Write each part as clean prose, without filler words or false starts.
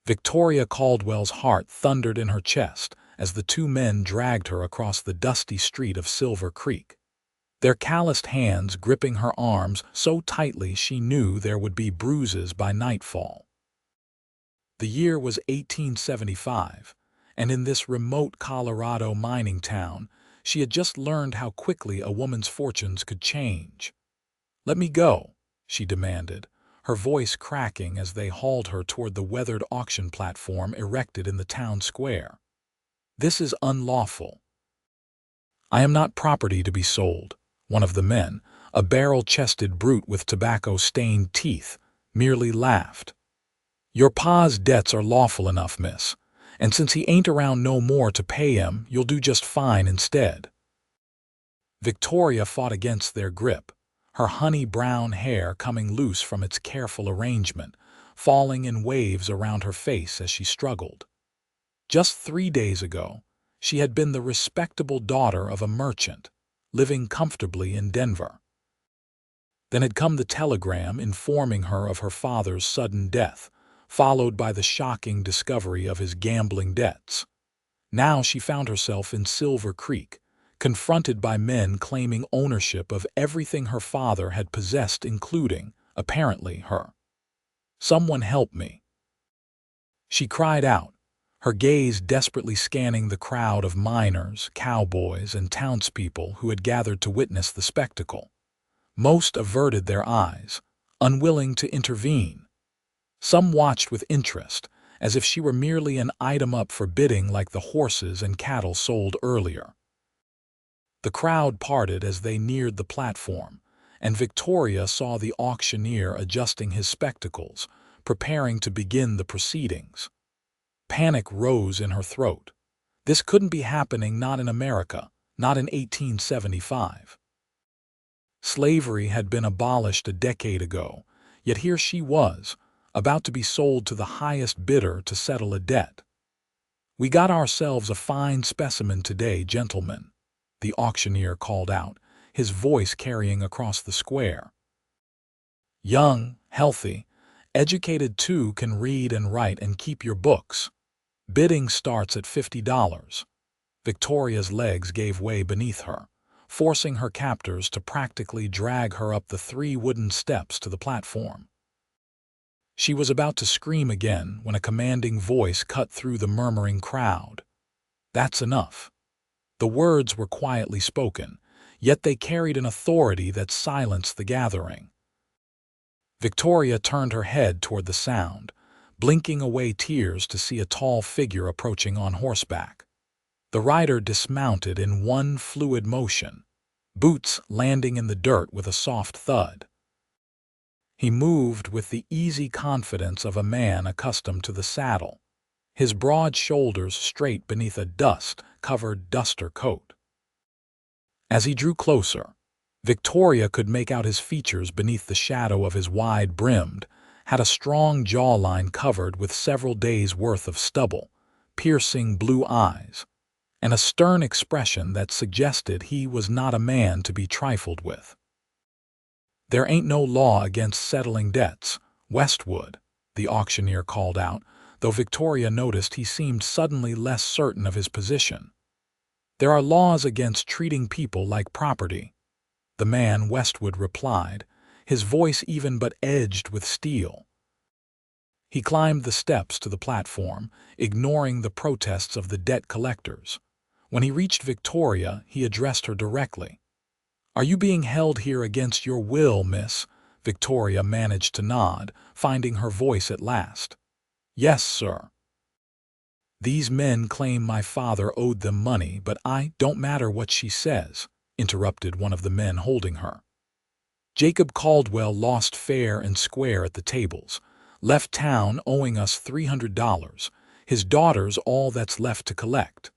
Victoria Caldwell's heart thundered in her chest as the two men dragged her across the dusty street of Silver Creek, their calloused hands gripping her arms so tightly she knew there would be bruises by nightfall. The year was 1875, and in this remote Colorado mining town, she had just learned how quickly a woman's fortunes could change. "Let me go," she demanded, her voice cracking as they hauled her toward the weathered auction platform erected in the town square. "This is unlawful." "I am not property to be sold," one of the men, a barrel-chested brute with tobacco-stained teeth, merely laughed. "Your pa's debts are lawful enough, miss, and since he ain't around no more to pay 'em, you'll do just fine instead." Victoria fought against their grip, her honey-brown hair coming loose from its careful arrangement, falling in waves around her face as she struggled. Just 3 days ago, she had been the respectable daughter of a merchant, living comfortably in Denver. Then had come the telegram informing her of her father's sudden death, followed by the shocking discovery of his gambling debts. Now she found herself in Silver Creek, confronted by men claiming ownership of everything her father had possessed, including, apparently, her. "Someone help me," she cried out, her gaze desperately scanning the crowd of miners, cowboys, and townspeople who had gathered to witness the spectacle. Most averted their eyes, unwilling to intervene. Some watched with interest, as if she were merely an item up for bidding like the horses and cattle sold earlier. The crowd parted as they neared the platform, and Victoria saw the auctioneer adjusting his spectacles, preparing to begin the proceedings. Panic rose in her throat. This couldn't be happening, not in America, not in 1875. Slavery had been abolished a decade ago, yet here she was, about to be sold to the highest bidder to settle a debt. "We got ourselves a fine specimen today, gentlemen," the auctioneer called out, his voice carrying across the square. "Young, healthy, educated too, can read and write and keep your books. Bidding starts at $50. Victoria's legs gave way beneath her, forcing her captors to practically drag her up the 3 wooden steps to the platform. She was about to scream again when a commanding voice cut through the murmuring crowd. "That's enough." The words were quietly spoken, yet they carried an authority that silenced the gathering. Victoria turned her head toward the sound, blinking away tears to see a tall figure approaching on horseback. The rider dismounted in one fluid motion, boots landing in the dirt with a soft thud. He moved with the easy confidence of a man accustomed to the saddle, his broad shoulders straight beneath a dust-covered duster coat. As he drew closer, Victoria could make out his features beneath the shadow of his wide-brimmed, had a strong jawline covered with several days' worth of stubble, piercing blue eyes, and a stern expression that suggested he was not a man to be trifled with. "There ain't no law against settling debts, Westwood," the auctioneer called out, though Victoria noticed he seemed suddenly less certain of his position. "There are laws against treating people like property," the man Westwood replied, his voice even but edged with steel. He climbed the steps to the platform, ignoring the protests of the debt collectors. When he reached Victoria, he addressed her directly. "Are you being held here against your will, miss?" Victoria managed to nod, finding her voice at last. "Yes, sir." "These men claim my father owed them money, but don't matter what she says," interrupted one of the men holding her. "Jacob Caldwell lost fair and square at the tables, left town owing us $300, his daughter's all that's left to collect."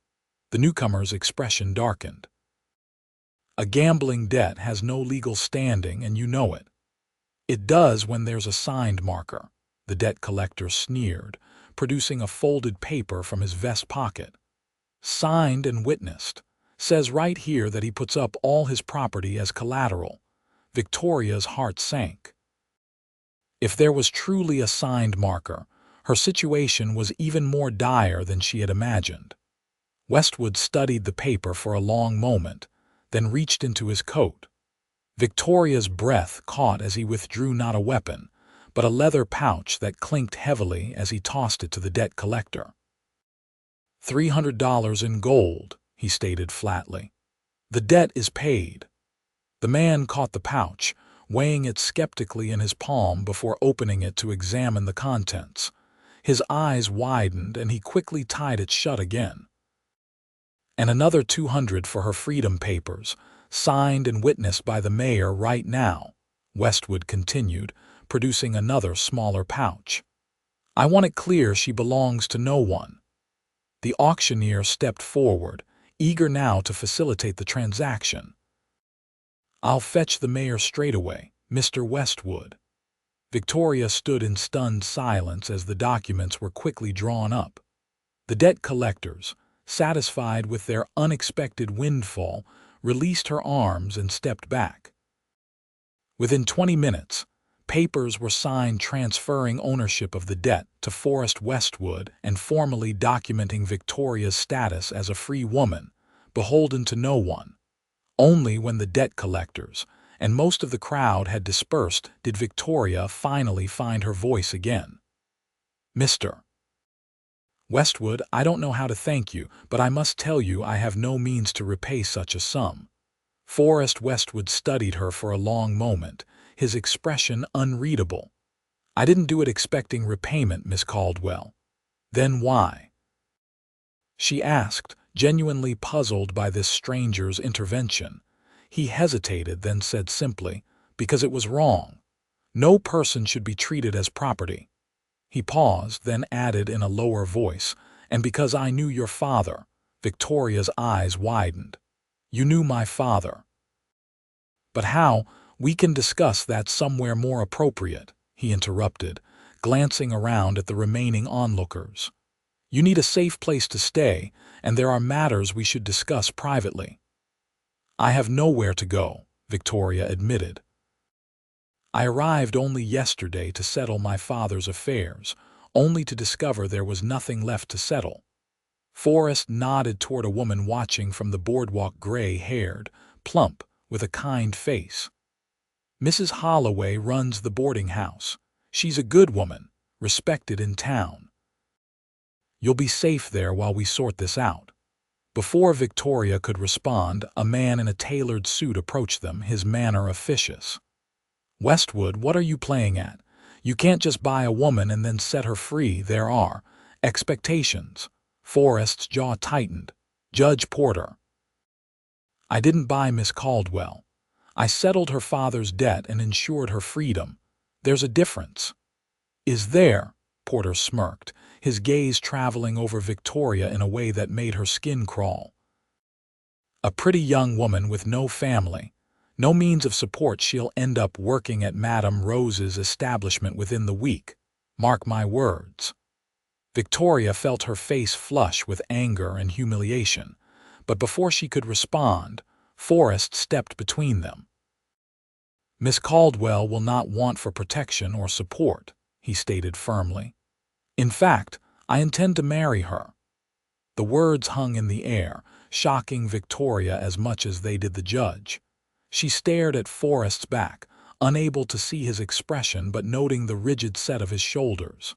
The newcomer's expression darkened. "A gambling debt has no legal standing, and you know it." "It does when there's a signed marker," the debt collector sneered, producing a folded paper from his vest pocket. "Signed and witnessed. Says right here that he puts up all his property as collateral." Victoria's heart sank. If there was truly a signed marker, Her situation was even more dire than she had imagined. Westwood studied the paper for a long moment, then reached into his coat. Victoria's breath caught as he withdrew not a weapon, but a leather pouch that clinked heavily as he tossed it to the debt collector. $300 in gold, he stated flatly. The debt is paid. The man caught the pouch, weighing it skeptically in his palm before opening it to examine the contents. His eyes widened and he quickly tied it shut again. And another $200 for her freedom papers, signed and witnessed by the mayor right now, Westwood continued, producing another smaller pouch. I want it clear she belongs to no one. The auctioneer stepped forward, eager now to facilitate the transaction. I'll fetch the mayor straight away, Mr. Westwood. Victoria stood in stunned silence as the documents were quickly drawn up. The debt collectors, satisfied with their unexpected windfall, released her arms and stepped back. Within 20 minutes, papers were signed transferring ownership of the debt to Forrest Westwood and formally documenting Victoria's status as a free woman, beholden to no one. Only when the debt collectors and most of the crowd had dispersed did Victoria finally find her voice again. Mr. Westwood, I don't know how to thank you, but I must tell you I have no means to repay such a sum. Forrest Westwood studied her for a long moment, his expression unreadable. I didn't do it expecting repayment, Miss Caldwell. Then why? She asked, genuinely puzzled by this stranger's intervention. He hesitated, then said simply, because it was wrong. No person should be treated as property. He paused, then added in a lower voice, and because I knew your father. Victoria's eyes widened. You knew my father. But how? We can discuss that somewhere more appropriate, he interrupted, glancing around at the remaining onlookers. You need a safe place to stay, and there are matters we should discuss privately. I have nowhere to go, Victoria admitted. I arrived only yesterday to settle my father's affairs, only to discover there was nothing left to settle. Forrest nodded toward a woman watching from the boardwalk, gray-haired, plump, with a kind face. Mrs. Holloway runs the boarding house. She's a good woman, respected in town. You'll be safe there while we sort this out. Before Victoria could respond, a man in a tailored suit approached them, his manner officious. Westwood, what are you playing at? You can't just buy a woman and then set her free. There are expectations. Forrest's jaw tightened. Judge Porter. I didn't buy Miss Caldwell. I settled her father's debt and ensured her freedom. There's a difference. Is there? Porter smirked, his gaze traveling over Victoria in a way that made her skin crawl. A pretty young woman with no family. No means of support. She'll end up working at Madame Rose's establishment within the week. Mark my words. Victoria felt her face flush with anger and humiliation, but before she could respond, Forrest stepped between them. Miss Caldwell will not want for protection or support, he stated firmly. In fact, I intend to marry her. The words hung in the air, shocking Victoria as much as they did the judge. She stared at Forrest's back, unable to see his expression but noting the rigid set of his shoulders.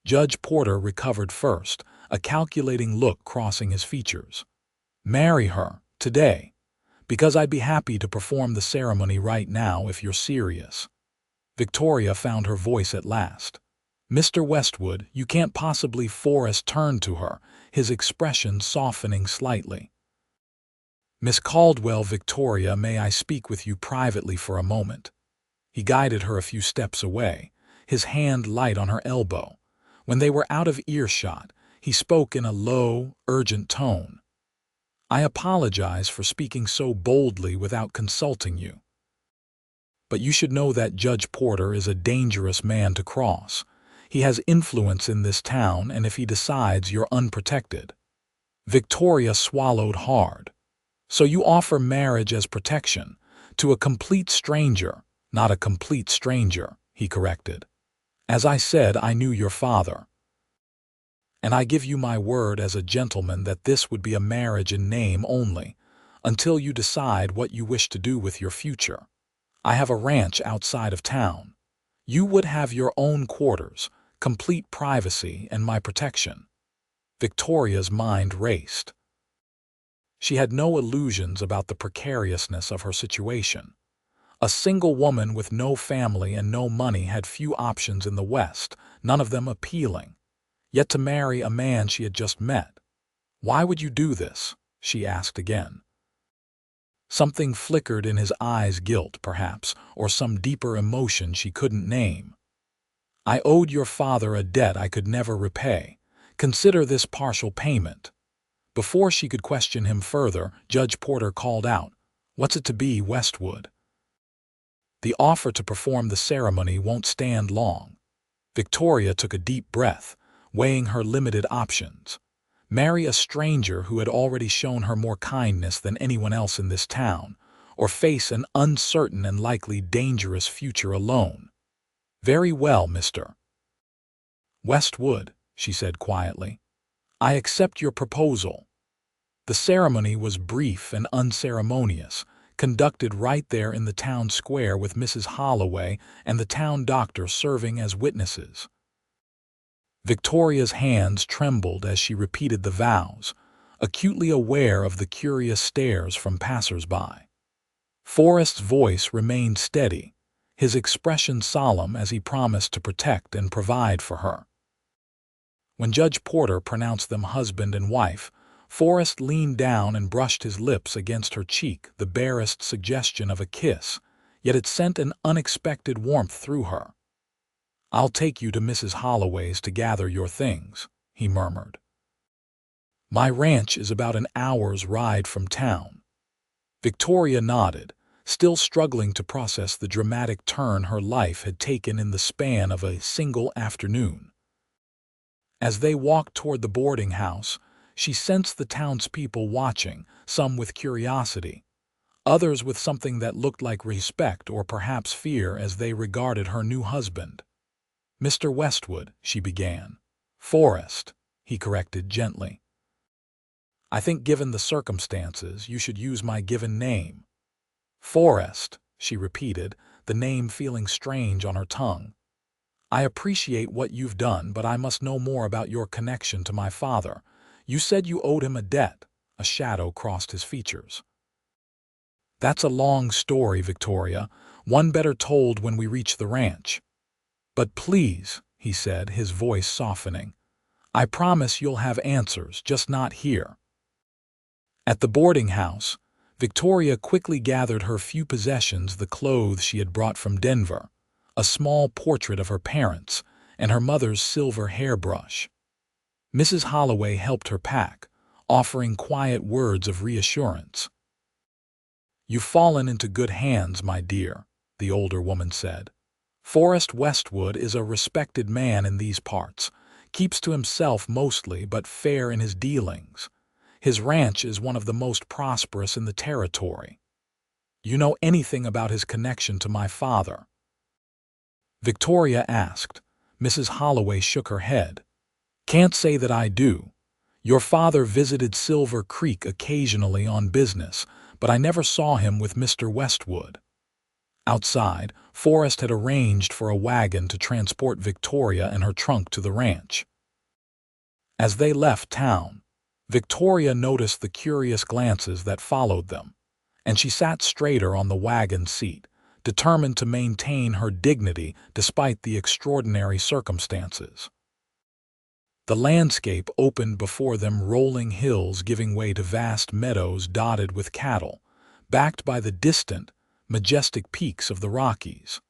Judge Porter recovered first, a calculating look crossing his features. Marry her, today, because I'd be happy to perform the ceremony right now if you're serious. Victoria found her voice at last. Mr. Westwood, you can't possibly. Forrest turned to her, his expression softening slightly. Miss Caldwell, Victoria, may I speak with you privately for a moment? He guided her a few steps away, his hand light on her elbow. When they were out of earshot, he spoke in a low, urgent tone. I apologize for speaking so boldly without consulting you. But you should know that Judge Porter is a dangerous man to cross. He has influence in this town, and if he decides you're unprotected. Victoria swallowed hard. So you offer marriage as protection to a complete stranger, not a complete stranger, he corrected. As I said, I knew your father, and I give you my word as a gentleman that this would be a marriage in name only, until you decide what you wish to do with your future. I have a ranch outside of town. You would have your own quarters, complete privacy, and my protection." Victoria's mind raced. She had no illusions about the precariousness of her situation. A single woman with no family and no money had few options in the West, none of them appealing. Yet to marry a man she had just met. "Why would you do this?" she asked again. Something flickered in his eyes, guilt, perhaps, or some deeper emotion she couldn't name. "I owed your father a debt I could never repay. Consider this partial payment." Before she could question him further, Judge Porter called out, "What's it to be, Westwood?" "The offer to perform the ceremony won't stand long." Victoria took a deep breath, weighing her limited options. Marry a stranger who had already shown her more kindness than anyone else in this town, or face an uncertain and likely dangerous future alone. "Very well, Mr. Westwood," she said quietly. "I accept your proposal." The ceremony was brief and unceremonious, conducted right there in the town square with Mrs. Holloway and the town doctor serving as witnesses. Victoria's hands trembled as she repeated the vows, acutely aware of the curious stares from passers-by. Forrest's voice remained steady, his expression solemn as he promised to protect and provide for her. When Judge Porter pronounced them husband and wife, Forrest leaned down and brushed his lips against her cheek, the barest suggestion of a kiss, yet it sent an unexpected warmth through her. "I'll take you to Mrs. Holloway's to gather your things," he murmured. "My ranch is about an hour's ride from town." Victoria nodded, still struggling to process the dramatic turn her life had taken in the span of a single afternoon. As they walked toward the boarding house, she sensed the townspeople watching, some with curiosity, others with something that looked like respect or perhaps fear as they regarded her new husband. "Mr. Westwood," she began. "Forrest," he corrected gently. "I think given the circumstances, you should use my given name." "Forrest," she repeated, the name feeling strange on her tongue. "I appreciate what you've done, but I must know more about your connection to my father. You said you owed him a debt." A shadow crossed his features. "That's a long story, Victoria, one better told when we reach the ranch." "But please," he said, his voice softening, "I promise you'll have answers, just not here." At the boarding house, Victoria quickly gathered her few possessions, the clothes she had brought from Denver, a small portrait of her parents, and her mother's silver hairbrush. Mrs. Holloway helped her pack, offering quiet words of reassurance. "You've fallen into good hands, my dear," the older woman said. "Forrest Westwood is a respected man in these parts, keeps to himself mostly but fair in his dealings. His ranch is one of the most prosperous in the territory. You know anything about his connection to my father?" Victoria asked. Mrs. Holloway shook her head. "Can't say that I do. Your father visited Silver Creek occasionally on business, but I never saw him with Mr. Westwood." Outside, Forrest had arranged for a wagon to transport Victoria and her trunk to the ranch. As they left town, Victoria noticed the curious glances that followed them, and she sat straighter on the wagon seat, determined to maintain her dignity despite the extraordinary circumstances. The landscape opened before them, rolling hills giving way to vast meadows dotted with cattle, backed by the distant, majestic peaks of the Rockies.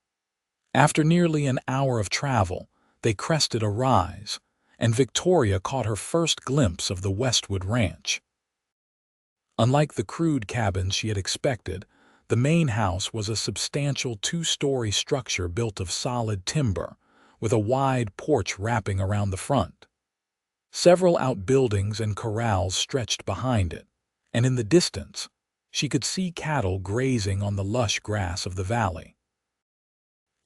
After nearly an hour of travel, they crested a rise, and Victoria caught her first glimpse of the Westwood Ranch. Unlike the crude cabins she had expected, the main house was a substantial two-story structure built of solid timber, with a wide porch wrapping around the front. Several outbuildings and corrals stretched behind it, and in the distance, she could see cattle grazing on the lush grass of the valley.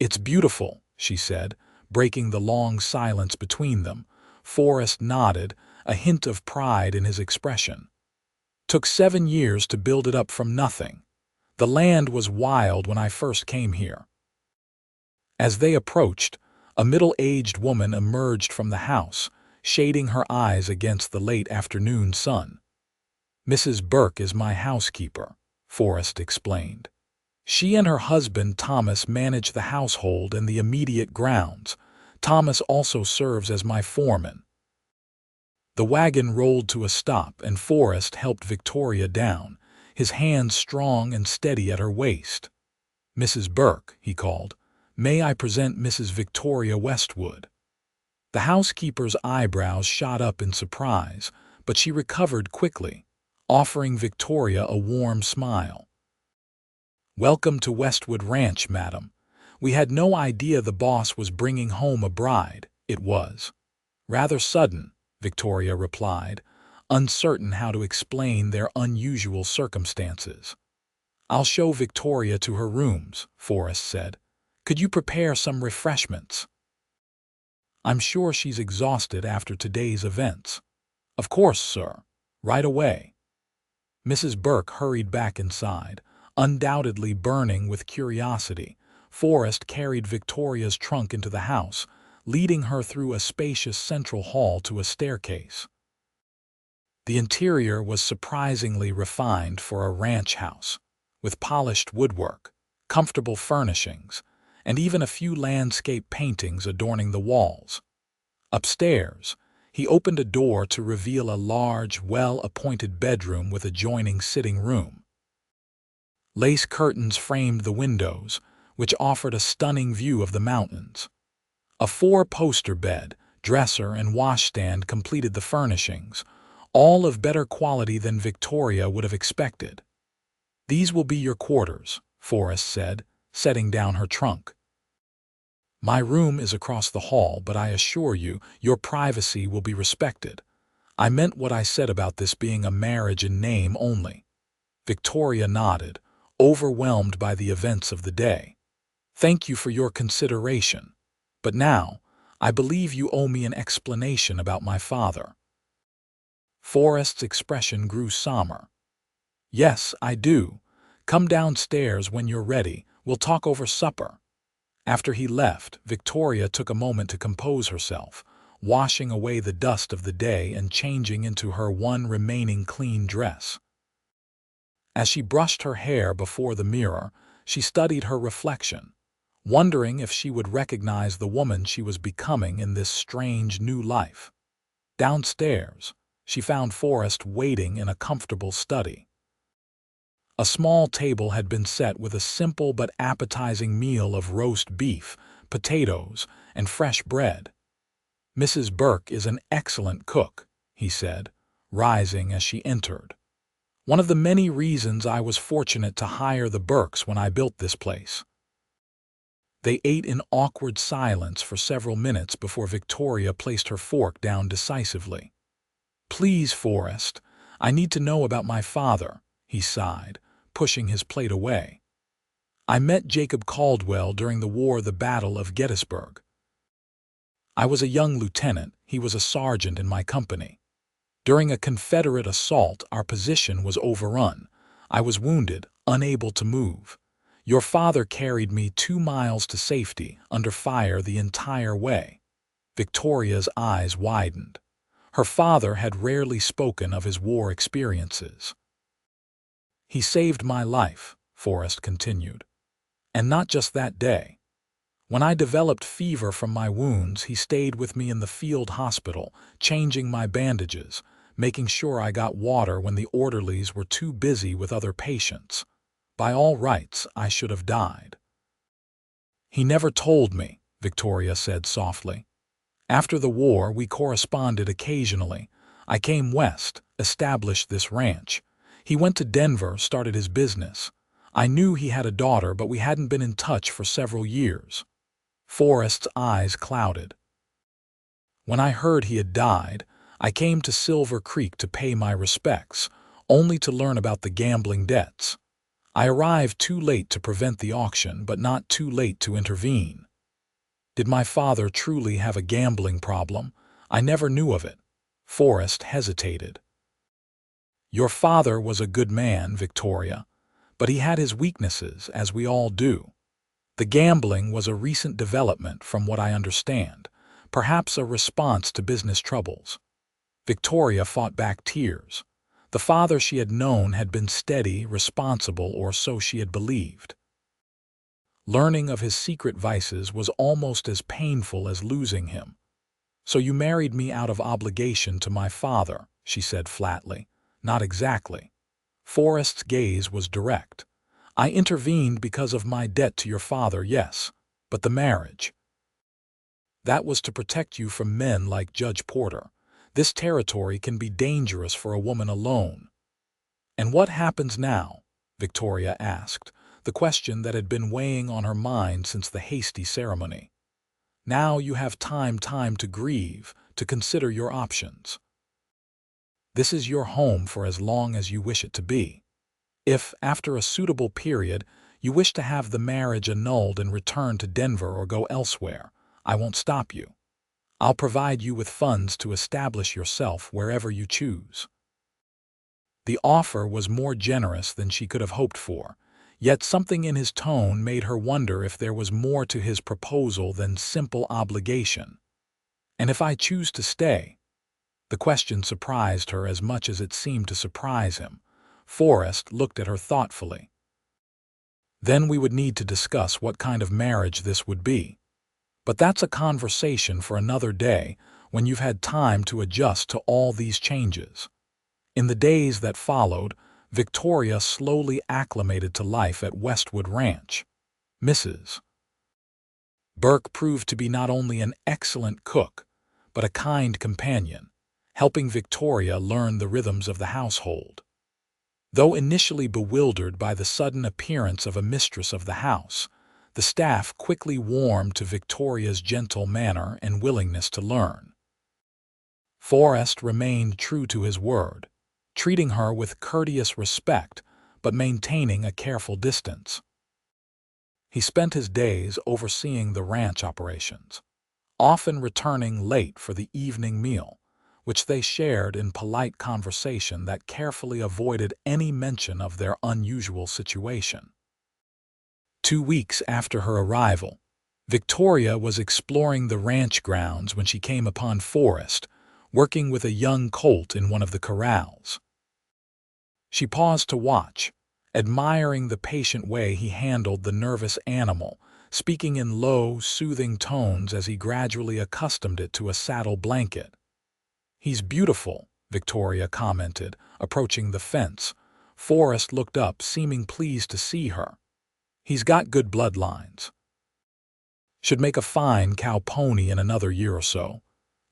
"It's beautiful," she said, breaking the long silence between them. Forrest nodded, a hint of pride in his expression. Took 7 years to build it up from nothing. The land was wild when I first came here. As they approached, a middle-aged woman emerged from the house, shading her eyes against the late afternoon sun. "Mrs. Burke is my housekeeper," Forrest explained. "She and her husband Thomas manage the household and the immediate grounds. Thomas also serves as my foreman." The wagon rolled to a stop and Forrest helped Victoria down, his hands strong and steady at her waist. "Mrs. Burke," he called, "may I present Mrs. Victoria Westwood?" The housekeeper's eyebrows shot up in surprise, but she recovered quickly, offering Victoria a warm smile. "Welcome to Westwood Ranch, madam. We had no idea the boss was bringing home a bride. It was rather sudden," Victoria replied, uncertain how to explain their unusual circumstances. "I'll show Victoria to her rooms," Forrest said. "Could you prepare some refreshments?" "I'm sure she's exhausted after today's events." "Of course, sir. Right away." Mrs. Burke hurried back inside, undoubtedly burning with curiosity. Forrest carried Victoria's trunk into the house, leading her through a spacious central hall to a staircase. The interior was surprisingly refined for a ranch house, with polished woodwork, comfortable furnishings, and even a few landscape paintings adorning the walls. Upstairs, he opened a door to reveal a large, well-appointed bedroom with adjoining sitting room. Lace curtains framed the windows, which offered a stunning view of the mountains. A 4-poster bed, dresser, and washstand completed the furnishings, all of better quality than Victoria would have expected. "These will be your quarters," Forrest said, setting down her trunk. "My room is across the hall, but I assure you, your privacy will be respected. I meant what I said about this being a marriage in name only." Victoria nodded, overwhelmed by the events of the day. "Thank you for your consideration. But now, I believe you owe me an explanation about my father." Forrest's expression grew somber. "Yes, I do. Come downstairs when you're ready. We'll talk over supper." After he left, Victoria took a moment to compose herself, washing away the dust of the day and changing into her one remaining clean dress. As she brushed her hair before the mirror, she studied her reflection, wondering if she would recognize the woman she was becoming in this strange new life. Downstairs, she found Forrest waiting in a comfortable study. A small table had been set with a simple but appetizing meal of roast beef, potatoes, and fresh bread. "Mrs. Burke is an excellent cook," he said, rising as she entered. "One of the many reasons I was fortunate to hire the Burkes when I built this place." They ate in awkward silence for several minutes before Victoria placed her fork down decisively. "Please, Forrest, I need to know about my father," he sighed, pushing his plate away. "I met Jacob Caldwell during the war, the Battle of Gettysburg. I was a young lieutenant, he was a sergeant in my company. During a Confederate assault, our position was overrun. I was wounded, unable to move. Your father carried me 2 miles to safety, under fire the entire way." Victoria's eyes widened. Her father had rarely spoken of his war experiences. "He saved my life," Forrest continued. "And not just that day. When I developed fever from my wounds, he stayed with me in the field hospital, changing my bandages, making sure I got water when the orderlies were too busy with other patients. By all rights, I should have died." "He never told me," Victoria said softly. "After the war, we corresponded occasionally. I came west, established this ranch. He went to Denver, started his business. I knew he had a daughter, but we hadn't been in touch for several years." Forrest's eyes clouded. "When I heard he had died, I came to Silver Creek to pay my respects, only to learn about the gambling debts. I arrived too late to prevent the auction, but not too late to intervene." Did my father truly have a gambling problem? I never knew of it. Forrest hesitated. Your father was a good man, Victoria, but he had his weaknesses, as we all do. The gambling was a recent development from what I understand, perhaps a response to business troubles. Victoria fought back tears. The father she had known had been steady, responsible, or so she had believed. Learning of his secret vices was almost as painful as losing him. So you married me out of obligation to my father, she said flatly. Not exactly. Forrest's gaze was direct. I intervened because of my debt to your father, yes, but the marriage. That was to protect you from men like Judge Porter. This territory can be dangerous for a woman alone. And what happens now? Victoria asked, the question that had been weighing on her mind since the hasty ceremony. Now you have time to grieve, to consider your options. This is your home for as long as you wish it to be. If, after a suitable period, you wish to have the marriage annulled and return to Denver or go elsewhere, I won't stop you. I'll provide you with funds to establish yourself wherever you choose. The offer was more generous than she could have hoped for, yet something in his tone made her wonder if there was more to his proposal than simple obligation. And if I choose to stay? The question surprised her as much as it seemed to surprise him. Forrest looked at her thoughtfully. Then we would need to discuss what kind of marriage this would be. But that's a conversation for another day when you've had time to adjust to all these changes. In the days that followed, Victoria slowly acclimated to life at Westwood Ranch. Mrs. Burke proved to be not only an excellent cook, but a kind companion, helping Victoria learn the rhythms of the household. Though initially bewildered by the sudden appearance of a mistress of the house, the staff quickly warmed to Victoria's gentle manner and willingness to learn. Forrest remained true to his word, treating her with courteous respect but maintaining a careful distance. He spent his days overseeing the ranch operations, often returning late for the evening meal, which they shared in polite conversation that carefully avoided any mention of their unusual situation. 2 weeks after her arrival, Victoria was exploring the ranch grounds when she came upon Forrest, working with a young colt in one of the corrals. She paused to watch, admiring the patient way he handled the nervous animal, speaking in low, soothing tones as he gradually accustomed it to a saddle blanket. "He's beautiful," Victoria commented, approaching the fence. Forrest looked up, seeming pleased to see her. "He's got good bloodlines. Should make a fine cow pony in another year or so.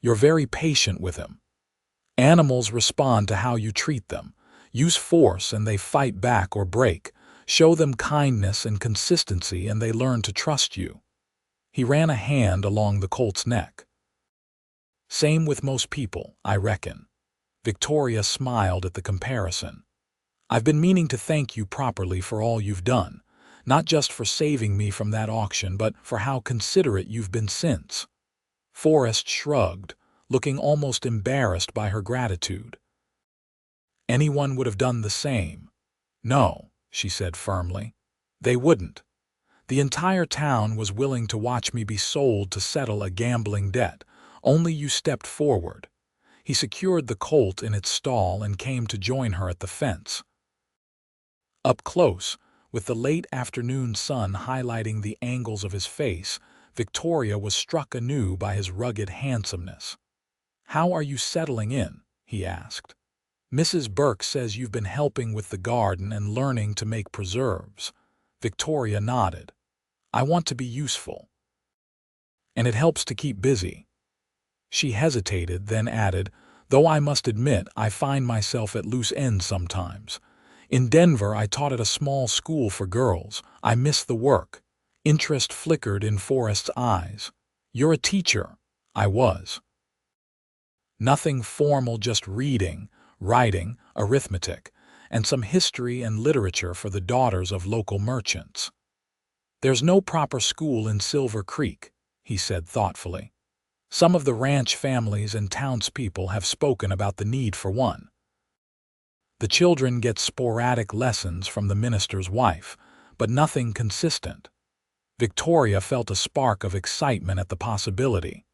You're very patient with him. Animals respond to how you treat them. Use force and they fight back or break. Show them kindness and consistency and they learn to trust you." He ran a hand along the colt's neck. "Same with most people, I reckon." Victoria smiled at the comparison. "I've been meaning to thank you properly for all you've done, not just for saving me from that auction, but for how considerate you've been since." Forrest shrugged, looking almost embarrassed by her gratitude. "Anyone would have done the same." "No," she said firmly. "They wouldn't. The entire town was willing to watch me be sold to settle a gambling debt. Only you stepped forward." He secured the colt in its stall and came to join her at the fence. Up close, with the late afternoon sun highlighting the angles of his face, Victoria was struck anew by his rugged handsomeness. "How are you settling in?" he asked. "Mrs. Burke says you've been helping with the garden and learning to make preserves." Victoria nodded. "I want to be useful. And it helps to keep busy." She hesitated, then added, "Though I must admit I find myself at loose ends sometimes. In Denver I taught at a small school for girls. I miss the work." Interest flickered in Forrest's eyes. "You're a teacher." "I was." "Nothing formal, just reading, writing, arithmetic, and some history and literature for the daughters of local merchants." "There's no proper school in Silver Creek," he said thoughtfully. Some of the ranch families and townspeople have spoken about the need for one. The children get sporadic lessons from the minister's wife, but nothing consistent. Victoria felt a spark of excitement at the possibility.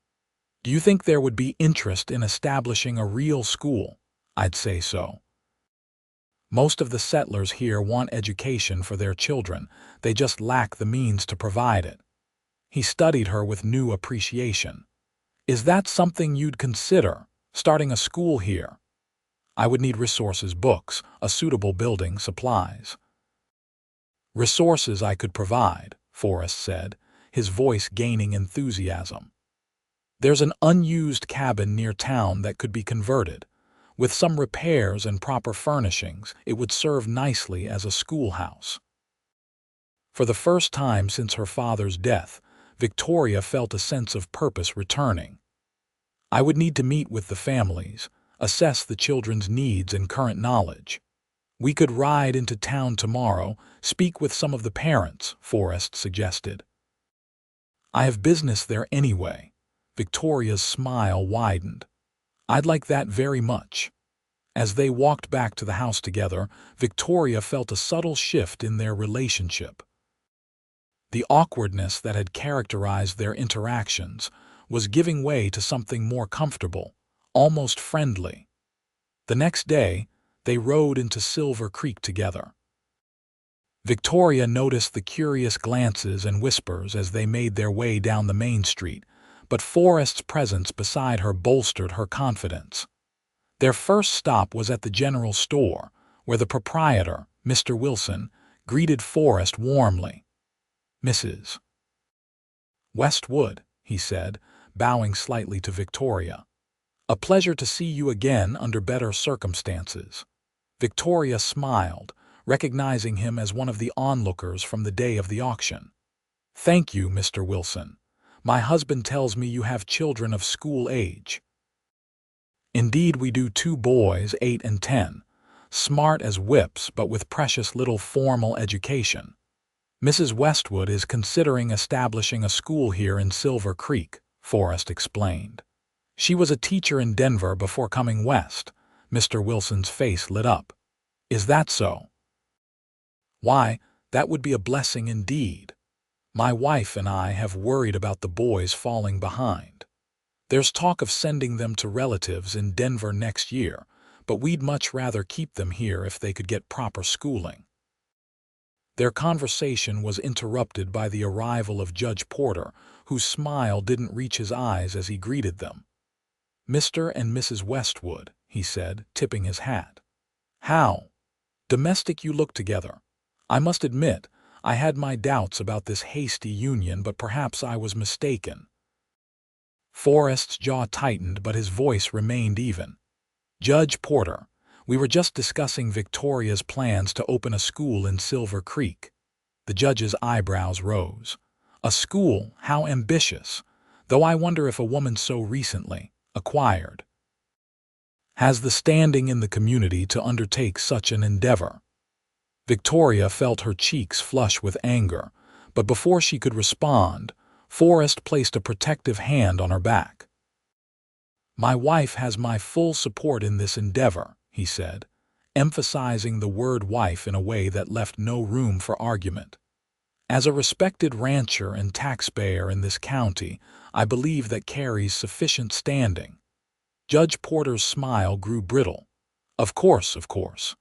Do you think there would be interest in establishing a real school? I'd say so. Most of the settlers here want education for their children, they just lack the means to provide it. He studied her with new appreciation. Is that something you'd consider, starting a school here? I would need resources, books, a suitable building, supplies. Resources I could provide, Forrest said, his voice gaining enthusiasm. There's an unused cabin near town that could be converted. With some repairs and proper furnishings, it would serve nicely as a schoolhouse. For the first time since her father's death, Victoria felt a sense of purpose returning. I would need to meet with the families, assess the children's needs and current knowledge. We could ride into town tomorrow, speak with some of the parents, Forrest suggested. I have business there anyway. Victoria's smile widened. I'd like that very much. As they walked back to the house together, Victoria felt a subtle shift in their relationship. The awkwardness that had characterized their interactions was giving way to something more comfortable, almost friendly. The next day, they rode into Silver Creek together. Victoria noticed the curious glances and whispers as they made their way down the main street, but Forrest's presence beside her bolstered her confidence. Their first stop was at the general store, where the proprietor, Mr. Wilson, greeted Forrest warmly. Mrs. Westwood, he said, bowing slightly to Victoria. A pleasure to see you again under better circumstances. Victoria smiled, recognizing him as one of the onlookers from the day of the auction. Thank you, Mr. Wilson. My husband tells me you have children of school age. Indeed, we do, 2 boys, 8 and 10, smart as whips but with precious little formal education. Mrs. Westwood is considering establishing a school here in Silver Creek, Forrest explained. She was a teacher in Denver before coming west. Mr. Wilson's face lit up. Is that so? Why, that would be a blessing indeed. My wife and I have worried about the boys falling behind. There's talk of sending them to relatives in Denver next year, but we'd much rather keep them here if they could get proper schooling. Their conversation was interrupted by the arrival of Judge Porter, whose smile didn't reach his eyes as he greeted them. Mr. and Mrs. Westwood, he said, tipping his hat. How domestic you look together. I must admit, I had my doubts about this hasty union, but perhaps I was mistaken. Forrest's jaw tightened, but his voice remained even. Judge Porter, we were just discussing Victoria's plans to open a school in Silver Creek. The judge's eyebrows rose. A school, how ambitious, though I wonder if a woman so recently acquired has the standing in the community to undertake such an endeavor. Victoria felt her cheeks flush with anger, but before she could respond, Forrest placed a protective hand on her back. My wife has my full support in this endeavor, he said, emphasizing the word wife in a way that left no room for argument. As a respected rancher and taxpayer in this county, I believe that carries sufficient standing. Judge Porter's smile grew brittle. Of course, of course.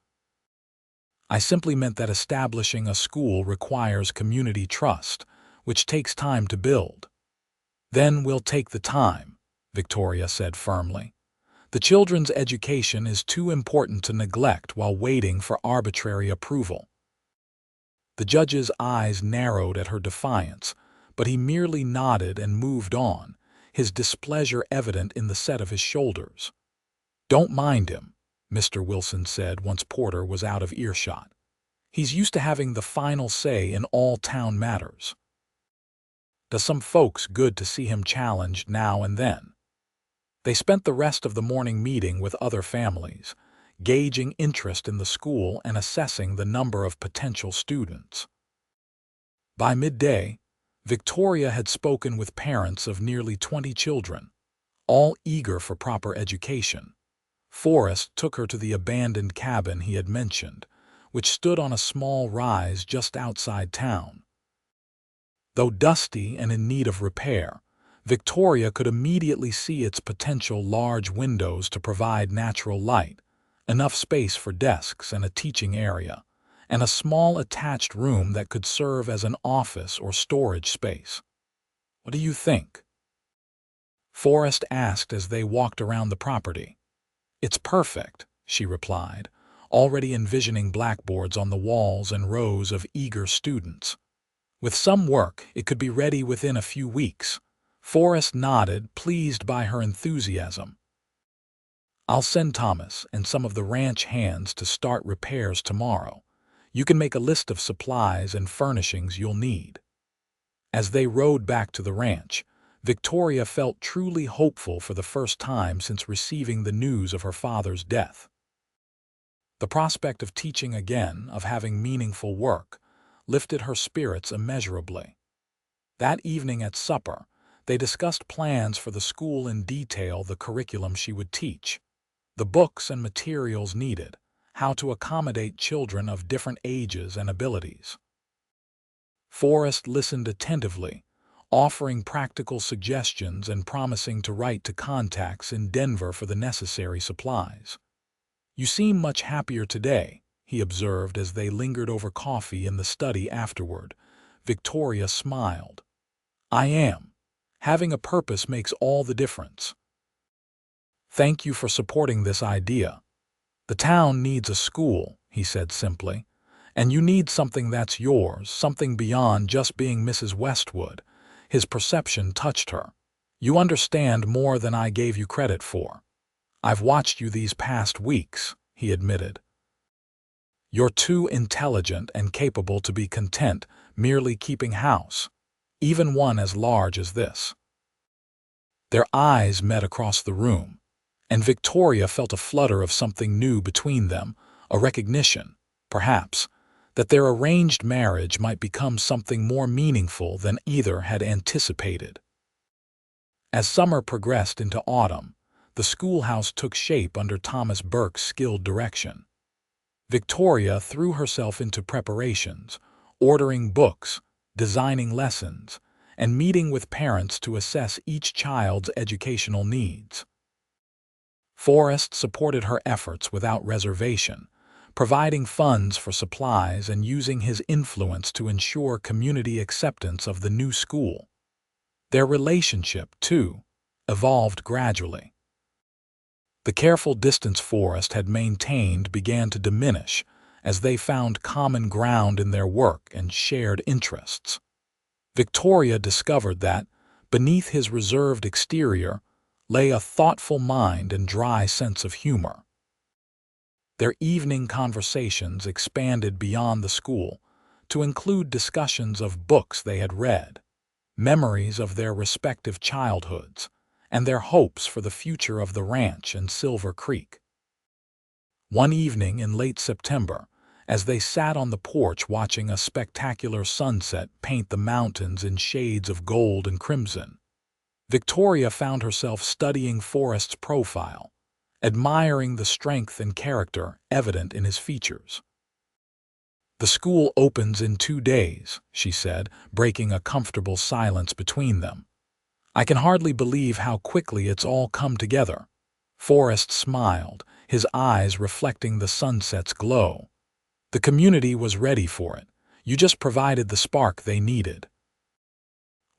I simply meant that establishing a school requires community trust, which takes time to build. Then we'll take the time, Victoria said firmly. The children's education is too important to neglect while waiting for arbitrary approval. The judge's eyes narrowed at her defiance, but he merely nodded and moved on, his displeasure evident in the set of his shoulders. Don't mind him, Mr. Wilson said once Porter was out of earshot. He's used to having the final say in all town matters. Does some folks good to see him challenged now and then. They spent the rest of the morning meeting with other families, gauging interest in the school and assessing the number of potential students. By midday, Victoria had spoken with parents of nearly 20 children, all eager for proper education. Forrest took her to the abandoned cabin he had mentioned, which stood on a small rise just outside town. Though dusty and in need of repair, Victoria could immediately see its potential large windows to provide natural light, enough space for desks and a teaching area, and a small attached room that could serve as an office or storage space. "What do you think?" Forrest asked as they walked around the property. "It's perfect," she replied, already envisioning blackboards on the walls and rows of eager students. "With some work, it could be ready within a few weeks." Forrest nodded, pleased by her enthusiasm. "I'll send Thomas and some of the ranch hands to start repairs tomorrow. You can make a list of supplies and furnishings you'll need." As they rode back to the ranch, Victoria felt truly hopeful for the first time since receiving the news of her father's death. The prospect of teaching again, of having meaningful work, lifted her spirits immeasurably. That evening at supper, they discussed plans for the school in detail, the curriculum she would teach, the books and materials needed, how to accommodate children of different ages and abilities. Forrest listened attentively, offering practical suggestions and promising to write to contacts in Denver for the necessary supplies. "You seem much happier today," he observed as they lingered over coffee in the study afterward. Victoria smiled. "I am. Having a purpose makes all the difference." "Thank you for supporting this idea. The town needs a school," he said simply, "and you need something that's yours, something beyond just being Mrs. Westwood." His perception touched her. "You understand more than I gave you credit for. I've watched you these past weeks," he admitted. "You're too intelligent and capable to be content merely keeping house, even one as large as this." Their eyes met across the room, and Victoria felt a flutter of something new between them, a recognition, perhaps, that their arranged marriage might become something more meaningful than either had anticipated. As summer progressed into autumn, the schoolhouse took shape under Thomas Burke's skilled direction. Victoria threw herself into preparations, ordering books, designing lessons, and meeting with parents to assess each child's educational needs. Forrest supported her efforts without reservation, providing funds for supplies and using his influence to ensure community acceptance of the new school. Their relationship, too, evolved gradually. The careful distance Forrest had maintained began to diminish as they found common ground in their work and shared interests. Victoria discovered that, beneath his reserved exterior, lay a thoughtful mind and dry sense of humor. Their evening conversations expanded beyond the school to include discussions of books they had read, memories of their respective childhoods, and their hopes for the future of the ranch and Silver Creek. One evening in late September, as they sat on the porch watching a spectacular sunset paint the mountains in shades of gold and crimson, Victoria found herself studying Forrest's profile, admiring the strength and character evident in his features. "The school opens in 2 days," she said, breaking a comfortable silence between them. "I can hardly believe how quickly it's all come together." Forrest smiled, his eyes reflecting the sunset's glow. "The community was ready for it. You just provided the spark they needed."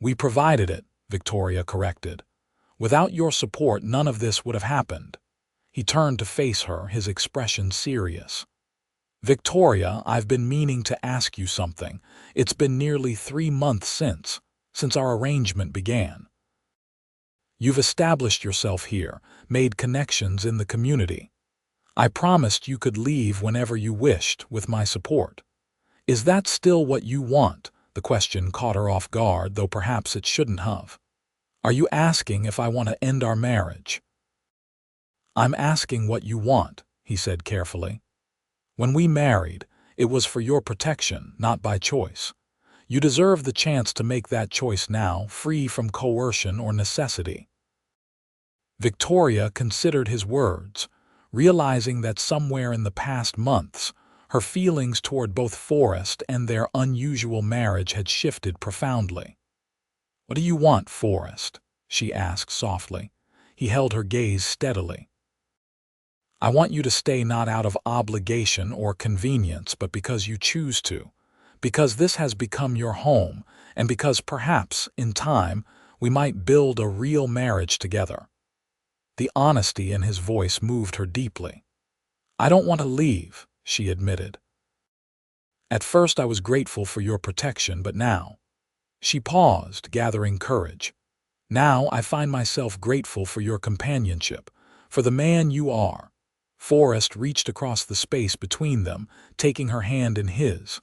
"We provided it," Victoria corrected. "Without your support, none of this would have happened." He turned to face her, his expression serious. "Victoria, I've been meaning to ask you something. It's been nearly 3 months since our arrangement began. You've established yourself here, made connections in the community. I promised you could leave whenever you wished with my support. Is that still what you want?" The question caught her off guard, though perhaps it shouldn't have. "Are you asking if I want to end our marriage?" "I'm asking what you want," he said carefully. "When we married, it was for your protection, not by choice. You deserve the chance to make that choice now, free from coercion or necessity." Victoria considered his words, realizing that somewhere in the past months, her feelings toward both Forrest and their unusual marriage had shifted profoundly. "What do you want, Forrest?" she asked softly. He held her gaze steadily. "I want you to stay not out of obligation or convenience, but because you choose to, because this has become your home, and because perhaps, in time, we might build a real marriage together." The honesty in his voice moved her deeply. "I don't want to leave," she admitted. "At first I was grateful for your protection, but now—" She paused, gathering courage. "Now I find myself grateful for your companionship, for the man you are." Forrest reached across the space between them, taking her hand in his.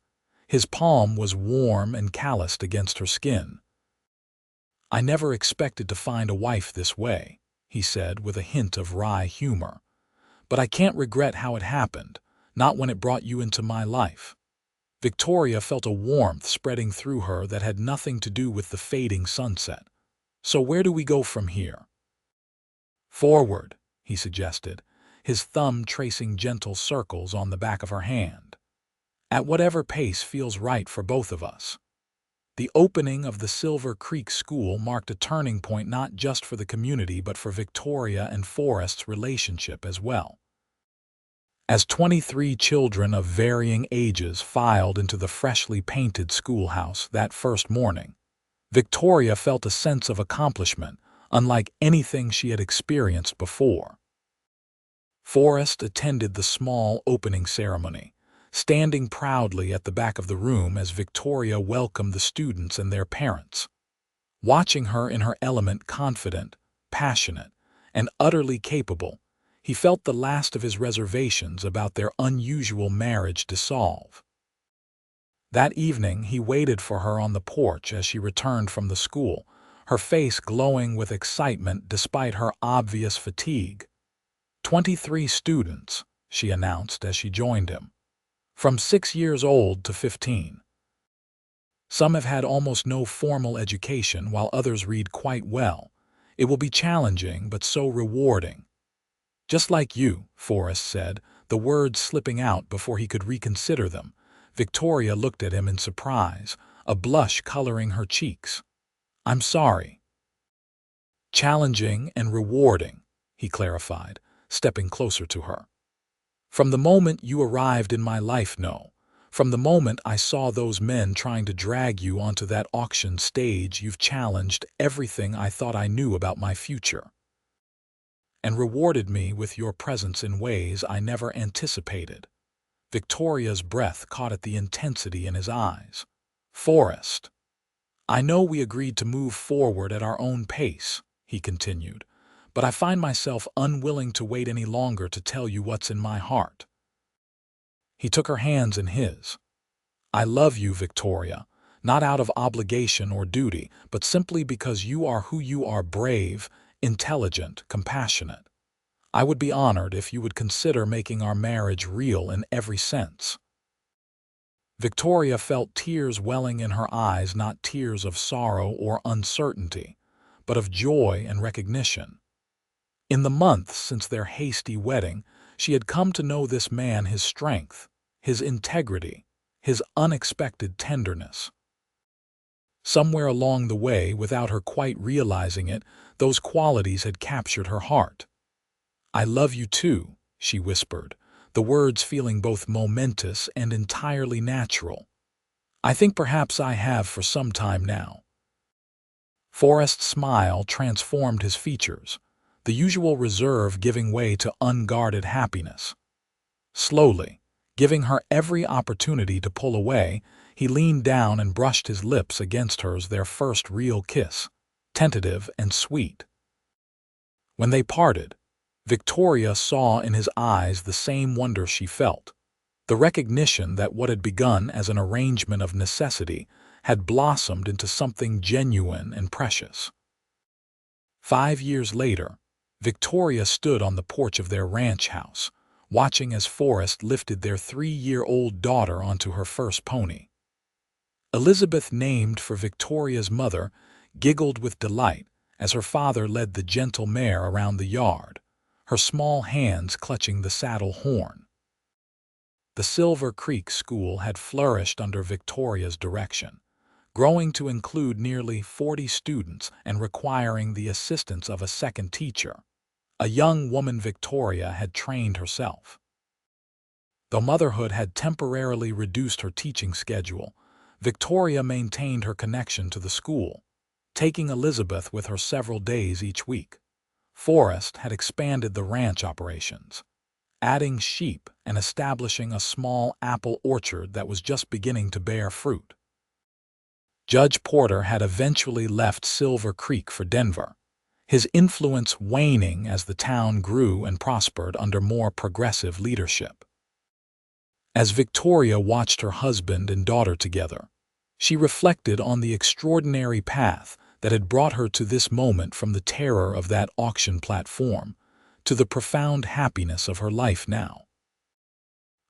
His palm was warm and calloused against her skin. "I never expected to find a wife this way," he said with a hint of wry humor. "But I can't regret how it happened, not when it brought you into my life." Victoria felt a warmth spreading through her that had nothing to do with the fading sunset. "So where do we go from here?" "Forward," he suggested, his thumb tracing gentle circles on the back of her hand. "At whatever pace feels right for both of us." The opening of the Silver Creek School marked a turning point not just for the community but for Victoria and Forrest's relationship as well. As 23 children of varying ages filed into the freshly painted schoolhouse that first morning, Victoria felt a sense of accomplishment unlike anything she had experienced before. Forrest attended the small opening ceremony, standing proudly at the back of the room as Victoria welcomed the students and their parents. Watching her in her element, confident, passionate, and utterly capable, he felt the last of his reservations about their unusual marriage dissolve. That evening he waited for her on the porch as she returned from the school, her face glowing with excitement despite her obvious fatigue. 23 students," she announced as she joined him. "From 6 years old to 15. Some have had almost no formal education while others read quite well. It will be challenging but so rewarding." "Just like you," Forrest said, the words slipping out before he could reconsider them. Victoria looked at him in surprise, a blush coloring her cheeks. "I'm sorry." "Challenging and rewarding," he clarified, stepping closer to her. "From the moment you arrived in my life, no. From the moment I saw those men trying to drag you onto that auction stage, you've challenged everything I thought I knew about my future. And rewarded me with your presence in ways I never anticipated." Victoria's breath caught at the intensity in his eyes. "Forrest, I know we agreed to move forward at our own pace," he continued, "but I find myself unwilling to wait any longer to tell you what's in my heart." He took her hands in his. "I love you, Victoria, not out of obligation or duty, but simply because you are who you are, brave, intelligent, compassionate. I would be honored if you would consider making our marriage real in every sense." Victoria felt tears welling in her eyes, not tears of sorrow or uncertainty, but of joy and recognition. In the months since their hasty wedding, she had come to know this man, his strength, his integrity, his unexpected tenderness. Somewhere along the way, without her quite realizing it, those qualities had captured her heart. "I love you too," she whispered, the words feeling both momentous and entirely natural. "I think perhaps I have for some time now." Forrest's smile transformed his features, the usual reserve giving way to unguarded happiness. Slowly, giving her every opportunity to pull away, he leaned down and brushed his lips against hers, their first real kiss, tentative and sweet. When they parted, Victoria saw in his eyes the same wonder she felt, the recognition that what had begun as an arrangement of necessity had blossomed into something genuine and precious. 5 years later, Victoria stood on the porch of their ranch house, watching as Forrest lifted their 3-year-old daughter onto her first pony. Elizabeth, named for Victoria's mother, giggled with delight as her father led the gentle mare around the yard, her small hands clutching the saddle horn. The Silver Creek School had flourished under Victoria's direction, growing to include nearly 40 students and requiring the assistance of a second teacher. A young woman, Victoria had trained herself. Though motherhood had temporarily reduced her teaching schedule, Victoria maintained her connection to the school, taking Elizabeth with her several days each week. Forrest had expanded the ranch operations, adding sheep and establishing a small apple orchard that was just beginning to bear fruit. Judge Porter had eventually left Silver Creek for Denver, his influence waning as the town grew and prospered under more progressive leadership. As Victoria watched her husband and daughter together, she reflected on the extraordinary path that had brought her to this moment, from the terror of that auction platform to the profound happiness of her life now.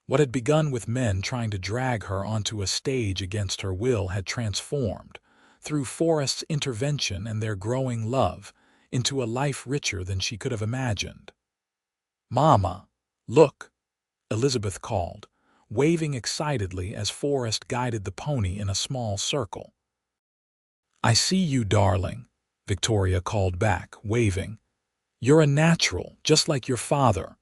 What had begun with men trying to drag her onto a stage against her will had transformed, through Forrest's intervention and their growing love, into a life richer than she could have imagined. "Mama, look," Elizabeth called, waving excitedly as Forrest guided the pony in a small circle. "I see you, darling," Victoria called back, waving. "You're a natural, just like your father."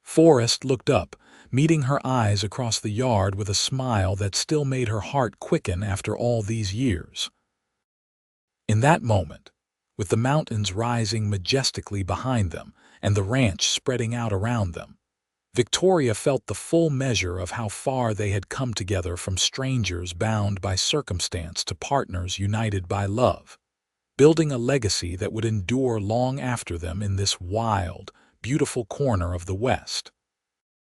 Forrest looked up, meeting her eyes across the yard with a smile that still made her heart quicken after all these years. In that moment, with the mountains rising majestically behind them and the ranch spreading out around them, Victoria felt the full measure of how far they had come together, from strangers bound by circumstance to partners united by love, building a legacy that would endure long after them in this wild, beautiful corner of the West.